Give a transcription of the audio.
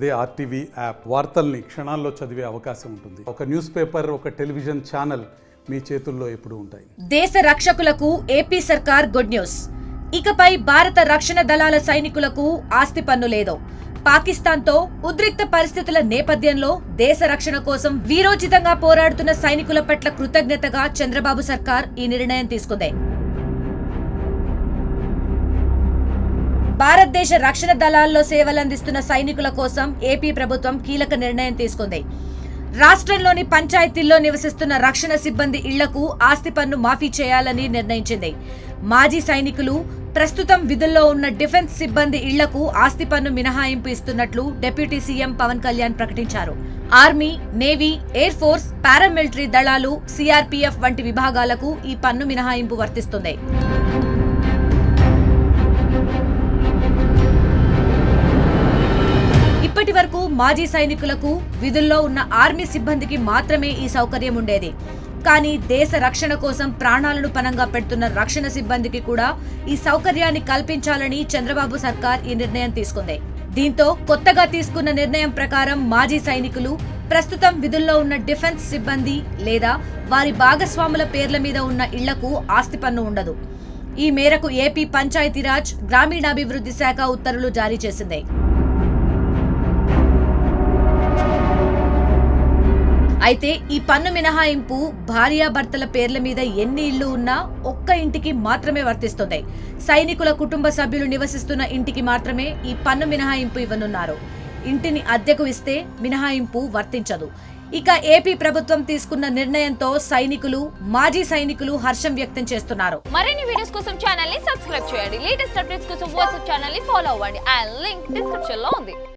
అదే RTV app వార్తల్ని క్షణాల్లో చదివే అవకాశం ఉంటుంది. ఒక న్యూస్ పేపర్, ఒక టెలివిజన్ ఛానల్ మీ చేతుల్లో ఎప్పుడూ ఉంటాయి. దేశ రక్షకులకు ఏపీ సర్కార్ గుడ్ న్యూస్. ఇకపై భారత రక్షణ దళాల సైనికులకు ఆస్తి పన్ను లేదు. పాకిస్తాన్తో ఉద్రిక్త పరిస్థితుల నేపథ్యంలో దేశ రక్షణ కోసం వీరోచితంగా పోరాడుతున్న సైనికుల పట్ల కృతజ్ఞతగా చంద్రబాబు సర్కార్ ఈ నిర్ణయం తీసుకుంది. భారతదేశ రక్షణ దళాల్లో సేవలందిస్తున్న సైనికుల కోసం ఏపీ ప్రభుత్వం కీలక నిర్ణయం తీసుకుంది. రాష్ట్రంలోని పంచాయతీల్లో నివసిస్తున్న రక్షణ సిబ్బంది ఇళ్లకు ఆస్తి పన్ను మాఫీ చేయాలని నిర్ణయించింది. మాజీ సైనికులు, ప్రస్తుతం విధుల్లో ఉన్న డిఫెన్స్ సిబ్బంది ఇళ్లకు ఆస్తి పన్ను మినహాయింపు ఇస్తున్నట్లు డిప్యూటీ సీఎం పవన్ కళ్యాణ్ ప్రకటించారు. Army, navy, air force, paramilitary దళాలు, సిఆర్పీఎఫ్ వంటి విభాగాలకు ఈ పన్ను మినహాయింపు వర్తిస్తుంది. ఇప్పటి వరకు మాజీ సైనికులకు, విధుల్లో ఉన్న ఆర్మీ సిబ్బందికి మాత్రమే ఈ సౌకర్యం ఉండేది. కానీ దేశ రక్షణ కోసం ప్రాణాలను పణంగా పెడుతున్న రక్షణ సిబ్బందికి కూడా ఈ సౌకర్యాన్ని కల్పించాలని చంద్రబాబు సర్కార్ ఈ నిర్ణయం తీసుకుంది. దీంతో కొత్తగా తీసుకున్న నిర్ణయం ప్రకారం మాజీ సైనికులు, ప్రస్తుతం విధుల్లో ఉన్న డిఫెన్స్ సిబ్బంది లేదా వారి భాగస్వాముల పేర్ల మీద ఉన్న ఇళ్లకు ఆస్తి పన్ను ఉండదు. ఈ మేరకు ఏపీ పంచాయతీరాజ్, గ్రామీణాభివృద్ధి శాఖ ఉత్తర్వులు జారీ చేసింది. అయితే ఈ పన్ను మినహాయింపు భార్యాభర్తల పేర్ల మీద ఎన్ని ఇళ్లు ఉన్నా ఒక్క ఇంటికి మాత్రమే వర్తిస్తుంది. సైనికుల కుటుంబ సభ్యులు నివసిస్తున్న ఇంటికి మాత్రమే ఈ పన్ను మినహాయింపు ఇవ్వనున్నారు. ఇంటిని అద్దెకు ఇస్తే మినహాయింపు వర్తించదు. ఇక ఏపీ ప్రభుత్వం తీసుకున్న నిర్ణయంతో సైనికులు, మాజీ సైనికులు హర్షం వ్యక్తం చేస్తున్నారు. మరిన్ని వీడియోస్ కోసం ఛానల్ ని సబ్స్క్రైబ్ చేయండి. లేటెస్ట్ అప్డేట్స్ కోసం వాట్సాప్ ఛానల్ ని ఫాలో అవ్వండి. ఆ లింక్ డిస్క్రిప్షన్ లో ఉంది.